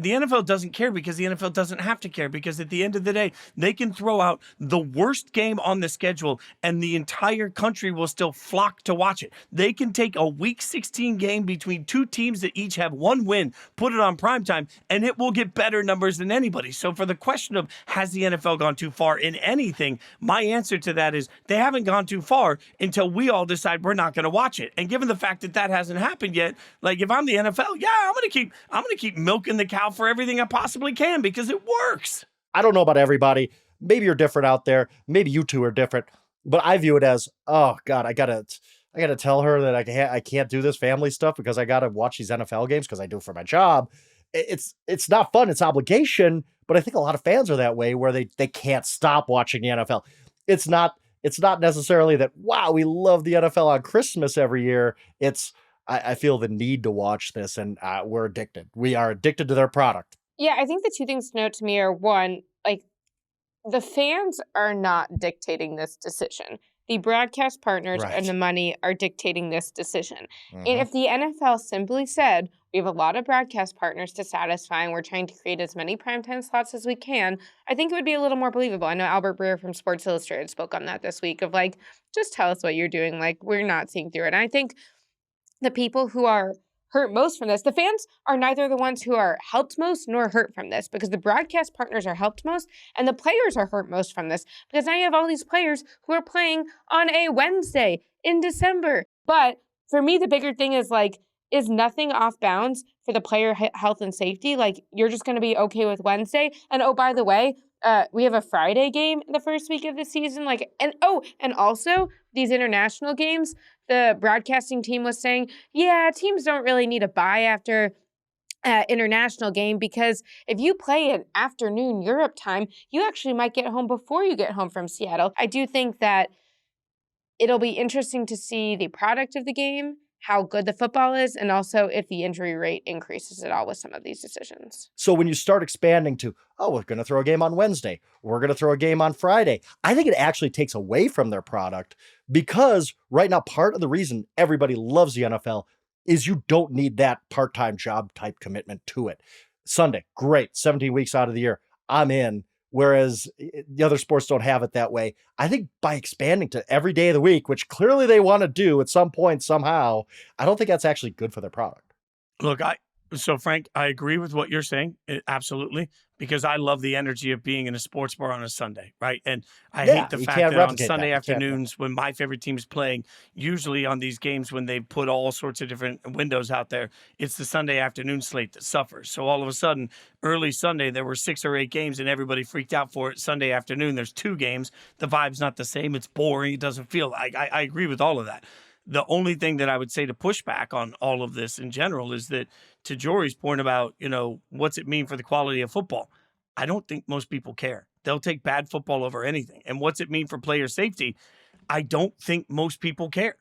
the NFL doesn't care because the NFL doesn't have to care, because at the end of the day, they can throw out the worst game on the schedule and the entire country will still flock to watch it. They can take a Week 16 game between two teams that each have one win, put it on primetime, and it will get better numbers than anybody. So for the question of has the NFL gone too far in anything, my answer to that is they haven't gone too far until we all decide we're not going to watch it. And given the fact that that hasn't happened yet, like if I'm the NFL, yeah, I'm going to keep milking the cow for everything I possibly can because it works. I don't know about everybody. Maybe you're different out there. Maybe you two are different, but I view it as, oh God, I gotta tell her that I can't do this family stuff because I gotta watch these NFL games because I do it for my job. It's not fun. It's obligation. But I think a lot of fans are that way where they can't stop watching the NFL. It's not necessarily that, wow, we love the NFL on Christmas every year. I feel the need to watch this, and we're addicted. We are addicted to their product. Yeah, I think the two things to note to me are, one, like, the fans are not dictating this decision. The broadcast partners and the money are dictating this decision. And if the NFL simply said, we have a lot of broadcast partners to satisfy and we're trying to create as many primetime slots as we can, I think it would be a little more believable. I know Albert Breer from Sports Illustrated spoke on that this week of like, just tell us what you're doing. Like, we're not seeing through it. And I think the people who are hurt most from this, the fans are neither the ones who are helped most nor hurt from this, because the broadcast partners are helped most and the players are hurt most from this, because now you have all these players who are playing on a Wednesday in December. But for me, the bigger thing is like, is nothing off bounds for the player health and safety? Like, you're just going to be okay with Wednesday. And oh, by the way, we have a Friday game in the first week of the season. And also these international games, the broadcasting team was saying, yeah, teams don't really need a bye after international game, because if you play an afternoon Europe time, you actually might get home before you get home from Seattle. I do think that it'll be interesting to see the product of the game, how good the football is, and also if the injury rate increases at all with some of these decisions. So when you start expanding to, oh, we're going to throw a game on Wednesday, we're going to throw a game on Friday, I think it actually takes away from their product, because right now, part of the reason everybody loves the NFL is you don't need that part-time job type commitment to it. Sunday, great, 17 weeks out of the year, I'm in. Whereas the other sports don't have it that way. I think by expanding to every day of the week, which clearly they want to do at some point somehow, I don't think that's actually good for their product. Look, Frank, I agree with what you're saying. Absolutely. Because I love the energy of being in a sports bar on a Sunday, right? And I hate the fact that on Sunday afternoons when my favorite team is playing, usually on these games when they put all sorts of different windows out there, it's the Sunday afternoon slate that suffers. So all of a sudden, early Sunday, there were 6 or 8 games and everybody freaked out for it. Sunday afternoon, there's 2 games. The vibe's not the same. It's boring. It doesn't feel like I agree with all of that. The only thing that I would say to push back on all of this in general is that, to Jori's point about, what's it mean for the quality of football? I don't think most people care. They'll take bad football over anything. And what's it mean for player safety? I don't think most people care.